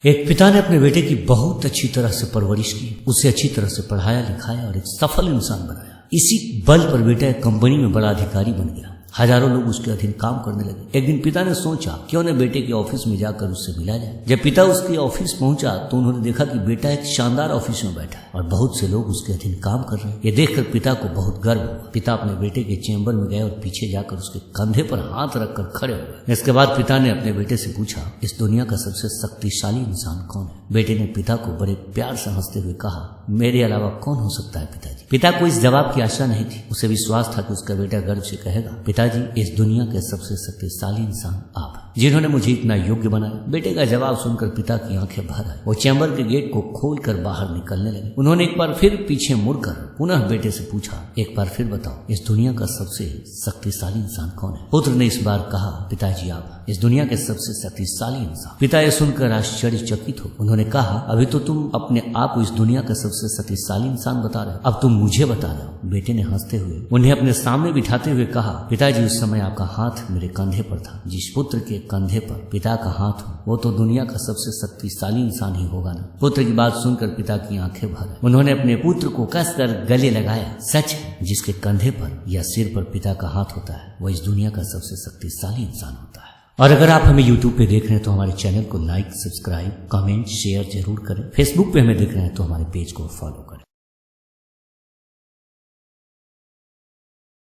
एक पिता ने अपने बेटे की बहुत अच्छी तरह से परवरिश की, उसे अच्छी तरह से पढ़ाया लिखाया और एक सफल इंसान बनाया। इसी बल पर बेटा एक कंपनी में बड़ा अधिकारी बन गया। हजारों लोग उसके अधीन काम करने लगे। एक दिन पिता ने सोचा क्यों न बेटे के ऑफिस में जाकर उससे मिला जाए। जब पिता उसके ऑफिस पहुंचा तो उन्होंने देखा कि बेटा एक शानदार ऑफिस में बैठा है और बहुत से लोग उसके अधीन काम कर रहे हैं। ये देखकर पिता को बहुत गर्व हुआ। पिता अपने बेटे के चेंबर में गए और पीछे जाकर उसके कंधे पर हाथ रखकर खड़े हो गए। इसके बाद पिता ने अपने बेटे से पूछा, इस दुनिया का सबसे शक्तिशाली इंसान कौन है? बेटे ने पिता को बड़े प्यार से हंसते हुए कहा, मेरे अलावा कौन हो सकता है पिताजी। पिता को इस जवाब की आशा नहीं थी। उसे विश्वास था कि उसका बेटा गर्व से कहेगा, पिताजी इस दुनिया के सबसे शक्तिशाली इंसान आप हैं, जिन्होंने मुझे इतना योग्य बनाया। बेटे का जवाब सुनकर पिता की आंखें भर आई। वो चैम्बर के गेट को खोलकर बाहर निकलने लगे। उन्होंने एक बार फिर पीछे मुड़कर पुनः बेटे से पूछा, एक बार फिर बताओ, इस दुनिया का सबसे शक्तिशाली इंसान कौन है? पुत्र ने इस बार कहा, पिताजी आप इस दुनिया के सबसे शक्तिशाली इंसान। पिता ये सुनकर आश्चर्यचकित हो। उन्होंने कहा, अभी तो तुम अपने आप को इस दुनिया का सबसे शक्तिशाली इंसान बता रहे हो, अब तुम मुझे बता रहे हो। बेटे ने हंसते हुए उन्हें अपने सामने बिठाते हुए कहा, पिताजी उस समय आपका हाथ मेरे कंधे पर था। जिस पुत्र के कंधे पर पिता का हाथ हो वो तो दुनिया का सबसे शक्तिशाली इंसान ही होगा ना। पुत्र की बात सुनकर पिता की आंखें भर आई। उन्होंने अपने पुत्र को कसकर गले लगाया। सच है, जिसके कंधे पर या सिर पर पिता का हाथ होता है वो इस दुनिया का सबसे शक्तिशाली इंसान होता है। और अगर आप हमें YouTube पे देख रहे हैं तो हमारे चैनल को लाइक, सब्सक्राइब, कमेंट, शेयर जरूर करें। फेसबुक पे हमें देख रहे हैं तो हमारे पेज को फॉलो करें।